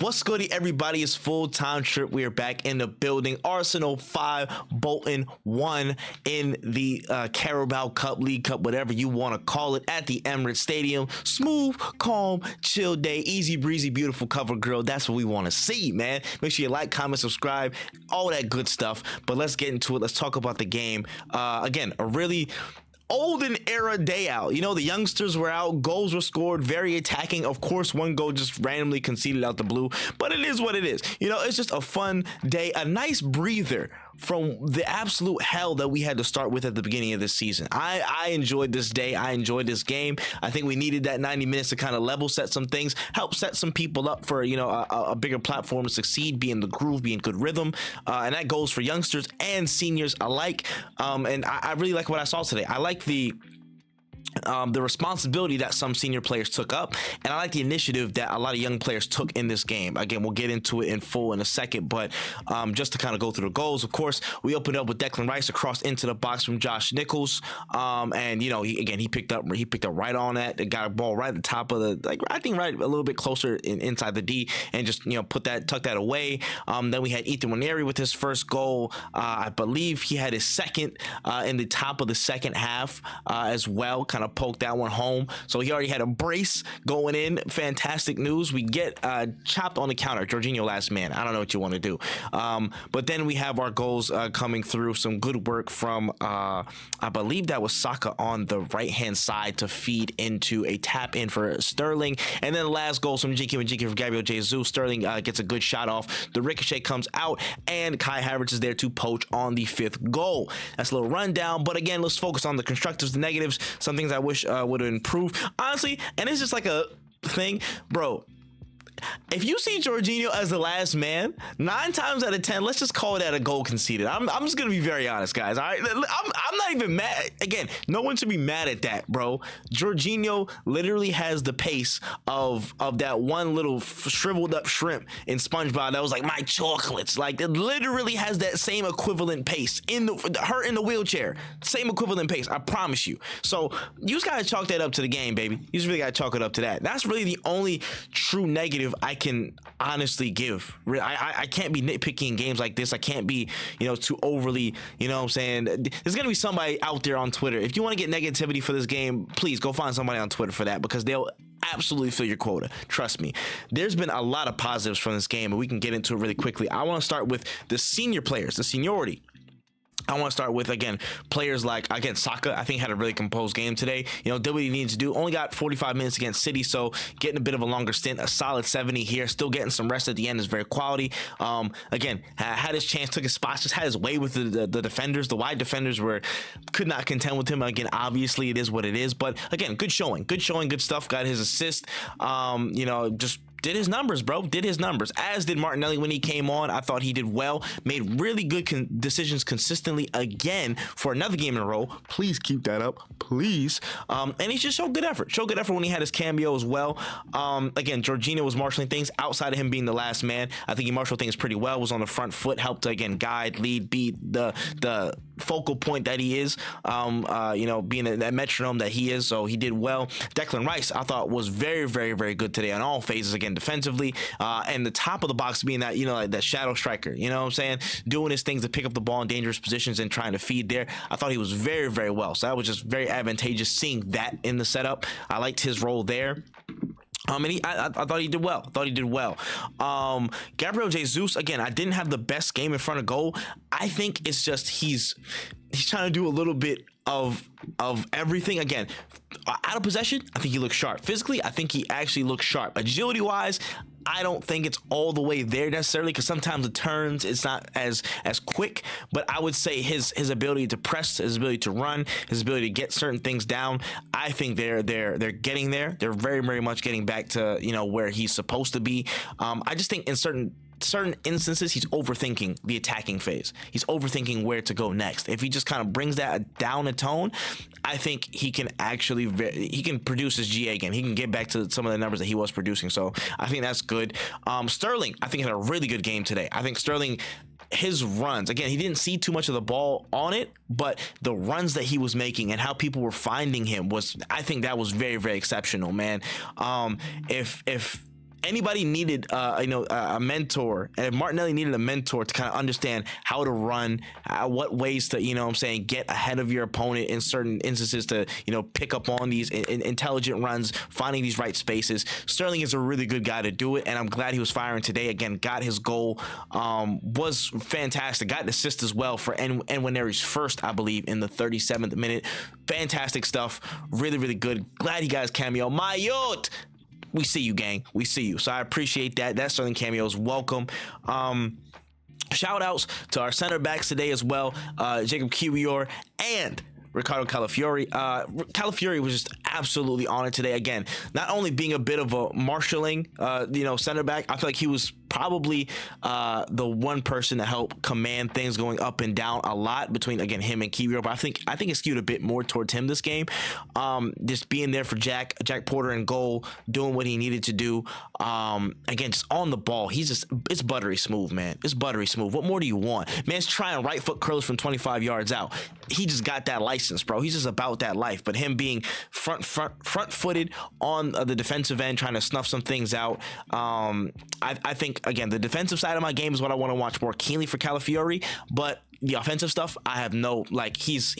What's good, everybody? It's full-time trip. We are back in the building. Arsenal 5, Bolton 1 in the Carabao Cup, League Cup, whatever you want to call it, at the Emirates Stadium. Smooth, calm, chill day, easy breezy, beautiful cover girl. That's what we want to see, man. Make sure you like, comment, subscribe, all that good stuff. But let's get into it. Let's talk about the game. Again, a really olden era day out. You know, the youngsters were out, goals were scored, very attacking. Of course, one goal just randomly conceded out the blue, but it is what it is. You know, it's just a fun day, a nice breather from the absolute hell that we had to start with at the beginning of this season. I enjoyed this day. I enjoyed this game. I think we needed that 90 minutes to kind of level set some things, help set some people up for, you know, a bigger platform to succeed, be in the groove, be in good rhythm. And that goes for youngsters and seniors alike. And I really like what I saw today. I like the responsibility that some senior players took up, and I like the initiative that a lot of young players took in this game. Again, we'll get into it in full in a second, but just to kind of go through the goals, of course, we opened up with Declan Rice across into the box from Josh Nichols, and you know, he picked up right on that. They got a ball right at the top of the, like, I think right a little bit closer inside the D, and just, you know, tuck that away. Then we had Ethan Nwaneri with his first goal. I believe he had his second in the top of the second half as well. Kind of poked that one home, so he already had a brace going in. Fantastic news. We get chopped on the counter. Jorginho last man. I don't know what you want to do, but then we have our goals coming through. Some good work from I believe that was Saka on the right hand side to feed into a tap in for Sterling, and then the last goal from Jinky for Gabriel Jesus. Sterling gets a good shot off, the ricochet comes out, and Kai Havertz is there to poach on the 5th goal. That's a little rundown, but again, let's focus on the constructives, the negatives, some things I wish would have improved, honestly. And it's just like a thing, bro. If you see Jorginho as the last man, 9 times out of 10, let's just call that a goal conceded. I'm just gonna be very honest, guys. All right, I'm not even mad. Again, no one should be mad at that, bro. Jorginho literally has the pace of that one little shriveled up shrimp in SpongeBob that was like, my chocolates. Like, it literally has that same equivalent pace in the wheelchair. Same equivalent pace, I promise you. So you just gotta chalk that up to the game, baby. You just really gotta chalk it up to that. That's really the only true negative I can honestly give. I can't be nitpicking in games like this. I can't be, you know, too overly, you know what I'm saying? There's gonna be somebody out there on Twitter. If you want to get negativity for this game, please go find somebody on Twitter for that, because they'll absolutely fill your quota. Trust me. There's been a lot of positives from this game, and we can get into it really quickly. I want to start with the senior players, the seniority. I want to start with, again, players like, again, Saka, I think, had a really composed game today. You know, did what he needed to do. Only got 45 minutes against City, so getting a bit of a longer stint, a solid 70 here. Still getting some rest at the end is very quality. Again, had his chance, took his spots, just had his way with the defenders. The wide defenders could not contend with him. Again, obviously, it is what it is. But, again, good showing, good stuff. Got his assist. You know, just did his numbers, bro. Did his numbers. As did Martinelli when he came on. I thought he did well. Made really good decisions consistently again for another game in a row. Please keep that up, please. And he just showed good effort. Showed good effort when he had his cameo as well. Again, Jorginho was marshalling things outside of him being the last man. I think he marshaled things pretty well. Was on the front foot. Helped to, again, guide, lead, be the focal point that he is. You know, being that metronome that he is. So he did well. Declan Rice, I thought, was very, very, very good today on all phases. Again, defensively, and the top of the box being that, you know, like that shadow striker, you know what I'm saying, doing his things to pick up the ball in dangerous positions and trying to feed there. I thought he was very, very well. So that was just very advantageous seeing that in the setup. I liked his role there. And I thought he did well. Gabriel Jesus, again, I didn't have the best game in front of goal. I think it's just he's trying to do a little bit of everything. Again, out of possession, I think he looks sharp. Physically, I think he actually looks sharp. Agility wise, I don't think it's all the way there necessarily, because sometimes the turns, it's not as quick. But I would say his ability to press, his ability to run, his ability to get certain things down, I think they're getting there. They're very, very much getting back to, you know, where he's supposed to be. I just think in certain instances, he's overthinking the attacking phase. He's overthinking where to go next. If he just kind of brings that down a tone, I think he can actually he can produce his GA again. He can get back to some of the numbers that he was producing. So I think that's good. Sterling, I think, had a really good game today. I think Sterling, his runs, again, he didn't see too much of the ball on it, but the runs that he was making and how people were finding him was, I think that was very, very exceptional, man. If anybody needed a mentor, and Martinelli needed a mentor to kind of understand how to run, what ways to get ahead of your opponent in certain instances, to pick up on these intelligent runs, finding these right spaces. Sterling is a really good guy to do it, and I'm glad he was firing today. Again, got his goal, was fantastic, got an assist as well for Nwaneri's first, I believe, in the 37th minute. Fantastic stuff, really good. Glad he got his cameo. Mayotte, we see you, gang. We see you. So I appreciate that. That Sterling cameo is welcome. Shout outs to our center backs today as well. Jacob Kiwior and Ricardo Calafiori. Calafiori was just absolutely on it today. Again, not only being a bit of a marshalling, center back, I feel like he was probably the one person to help command things going up and down a lot between, again, him and Kiwior. But I think it skewed a bit more towards him this game. Just being there for Jack Porter in goal, doing what he needed to do. Again, just on the ball. It's buttery smooth, man. It's buttery smooth. What more do you want? Man's trying right foot curls from 25 yards out. He just got that license, bro. He's just about that life. But him being front-footed on the defensive end, trying to snuff some things out. I think, again, the defensive side of my game is what I want to watch more keenly for Calafiori, but the offensive stuff, I have no, he's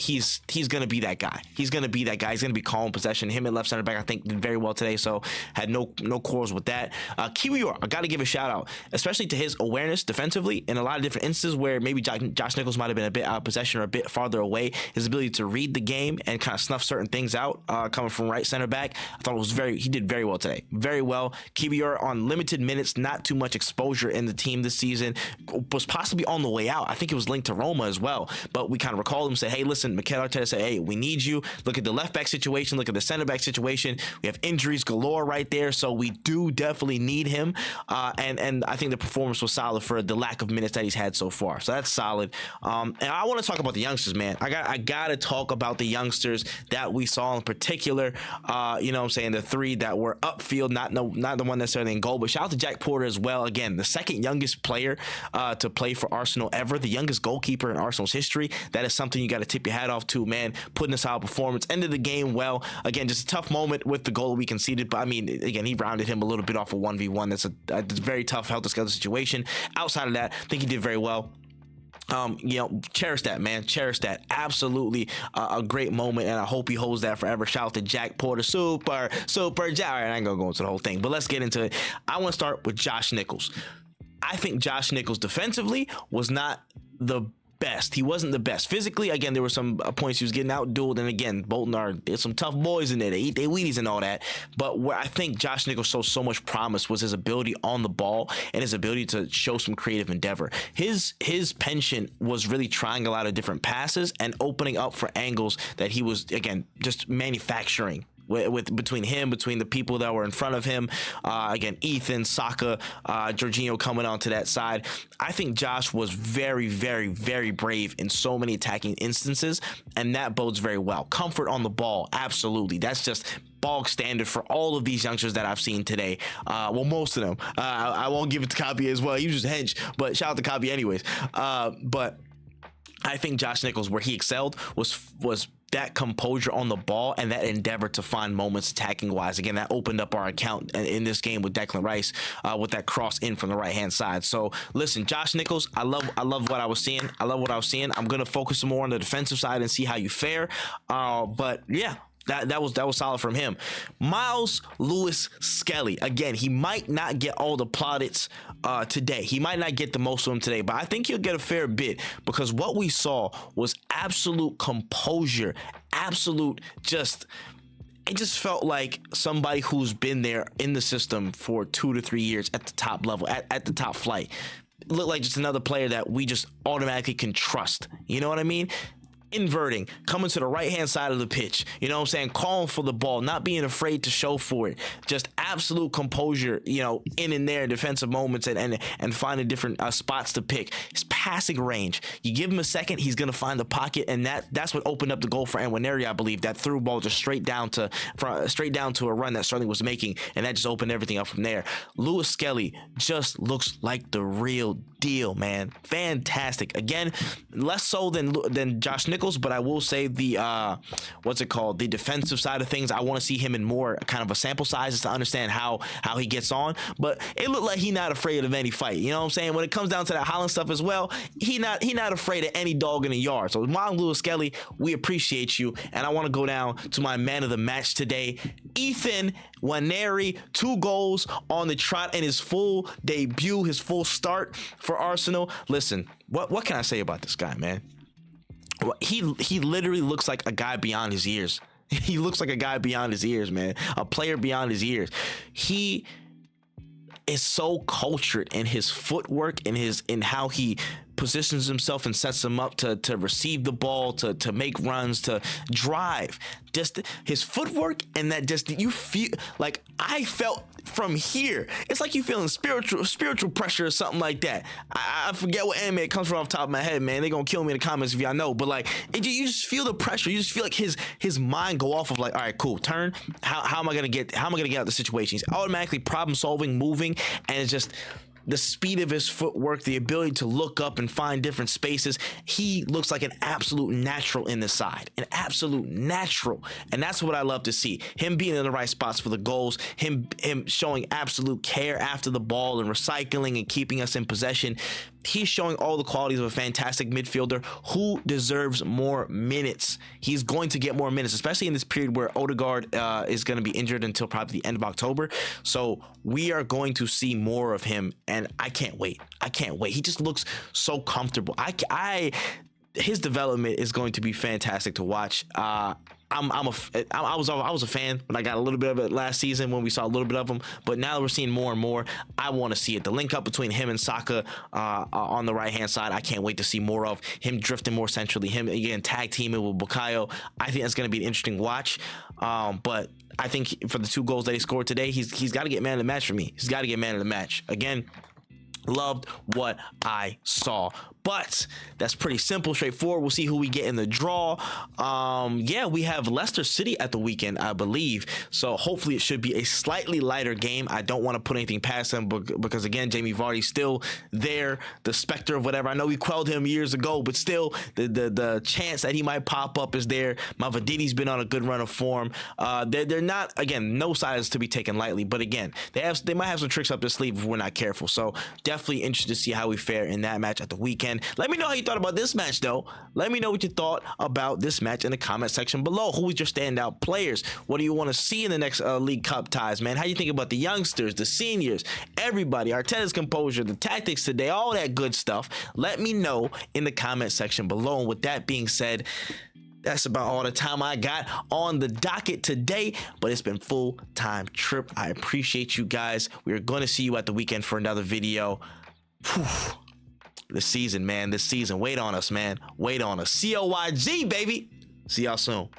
going to be that guy. He's going to be that guy. He's going to be calm possession. Him and left center back, I think, did very well today, so had no quarrels with that. Kiwior, I got to give a shout out, especially to his awareness defensively in a lot of different instances where maybe Josh Nichols might have been a bit out of possession or a bit farther away. His ability to read the game and kind of snuff certain things out coming from right center back, I thought he did very well today. Very well. Kiwior on limited minutes, not too much exposure in the team this season, was possibly on the way out. I think it was linked to Roma as well, but we kind of recalled him, said, hey, listen, Mikel Arteta said, hey, we need you. Look at the left back situation, look at the center back situation. We have injuries galore right there, so we do definitely need him. And I think the performance was solid for the lack of minutes that he's had so far. So that's solid. And I want to talk about the youngsters, man. I gotta talk about the youngsters that we saw in particular. The three that were upfield, not the one necessarily in goal, but shout out to Jack Porter as well. Again, the second youngest player to play for Arsenal ever, the youngest goalkeeper in Arsenal's history. That is something you got to tip your hat off to, man. Putting a solid performance, ended the game well. Again, just a tough moment with the goal we conceded, but I mean, again, he rounded him a little bit off a 1v1. That's a very tough helter-skelter situation. Outside of that, I think he did very well. Cherish that, man. Cherish that. Absolutely a great moment, and I hope he holds that forever. Shout out to Jack Porter. Super Jack. All right, I ain't gonna go into the whole thing, but let's get into it. I want to start with Josh Nichols. I think Josh Nichols defensively was not the best. He wasn't the best. Physically, again, there were some points he was getting outdueled, and again, Bolton there's some tough boys in there. They eat their Wheaties and all that. But where I think Josh Nichols showed so much promise was his ability on the ball and his ability to show some creative endeavor. His penchant was really trying a lot of different passes and opening up for angles that he was, again, just manufacturing. Between the people that were in front of him, again, Ethan, Saka, Jorginho coming onto that side. I think Josh was very, very, very brave in so many attacking instances, and that bodes very well. Comfort on the ball, absolutely. That's just bog standard for all of these youngsters that I've seen today. Well, most of them. I won't give it to Copy as well. He was just hench, but shout out to Copy anyways. But I think Josh Nichols, where he excelled, was that composure on the ball and that endeavor to find moments attacking wise. Again, that opened up our account in this game with Declan Rice with that cross in from the right hand side. So listen, Josh Nichols, I love what I was seeing. I'm gonna focus more on the defensive side and see how you fare. But yeah. That was solid from him. Miles Lewis-Skelly. Again, he might not get all the plaudits today. He might not get the most of them today, but I think he'll get a fair bit because what we saw was absolute composure, it just felt like somebody who's been there in the system for 2 to 3 years at the top level, at the top flight. It looked like just another player that we just automatically can trust. You know what I mean? Inverting, coming to the right-hand side of the pitch, calling for the ball, not being afraid to show for it, just absolute composure, in and there, defensive moments and finding different spots to pick. His passing range, you give him a second, he's going to find the pocket, and that's what opened up the goal for Nwaneri, I believe. That through ball just straight down to a run that Sterling was making, and that just opened everything up from there. Lewis-Skelly just looks like the real deal, man. Fantastic. Again, less so than Josh Nichols, Nichols, but I will say the what's it called, the defensive side of things, I want to see him in more kind of a sample size just to understand how he gets on. But it looked like he not afraid of any fight. You know what I'm saying? When it comes down to that Holland stuff as well, he not afraid of any dog in the yard. So Miles Lewis-Skelly, we appreciate you, and I want to go down to my man of the match today, Ethan Nwaneri. 2 goals on the trot in his full debut, his full start for Arsenal. Listen, what can I say about this guy, man? He literally looks like a guy beyond his years. He looks like a guy beyond his years, man. A player beyond his years. He is so cultured in his footwork, in how he positions himself and sets him up to receive the ball, to make runs, to drive. Just his footwork, and that just, you feel like, I felt from here, it's like you feeling spiritual pressure or something like that. I forget what anime it comes from off the top of my head, man. They're gonna kill me in the comments if y'all know, but like, you just feel the pressure. You just feel like his mind go off of like, all right, cool, turn. How am I gonna get out of the situation? He's automatically problem solving, moving, and it's just the speed of his footwork, the ability to look up and find different spaces. He looks like an absolute natural in the side, an absolute natural. And that's what I love to see. Him being in the right spots for the goals, him showing absolute care after the ball and recycling and keeping us in possession. He's showing all the qualities of a fantastic midfielder who deserves more minutes. He's going to get more minutes, especially in this period where Odegaard is going to be injured until probably the end of October. So we are going to see more of him, and I can't wait. I can't wait. He just looks so comfortable. His development is going to be fantastic to watch. I was a fan when I got a little bit of it last season when we saw a little bit of him, but now that we're seeing more and more, I want to see it. The link up between him and Saka on the right hand side, I can't wait to see more of him drifting more centrally. Him again tag teaming with Bukayo. I think that's going to be an interesting watch. But I think for the 2 goals that he scored today, he's got to get man of the match for me. He's got to get man of the match again. Loved what I saw, but that's pretty simple, straightforward. We'll see who we get in the draw. Yeah, we have Leicester City at the weekend, I believe, so hopefully it should be a slightly lighter game. I don't want to put anything past him because again, Jamie Vardy's still there, the specter of whatever. I know we quelled him years ago, but still the chance that he might pop up is there. Mavadidi's been on a good run of form. They're not, again, no sides to be taken lightly, but again, they might have some tricks up their sleeve if we're not careful. So definitely interested to see how we fare in that match at the weekend. Let me know how you thought about this match, though. Let me know what you thought about this match in the comment section below. Who was your standout players? What do you want to see in the next League Cup ties, man? How do you think about the youngsters, the seniors, everybody, Arteta's composure, the tactics today, all that good stuff? Let me know in the comment section below. And with that being said, that's about all the time I got on the docket today, but it's been full-time trip. I appreciate you guys. We're going to see you at the weekend for another video. Whew. This season, man, this season. Wait on us, man. Wait on us. COYG, baby. See y'all soon.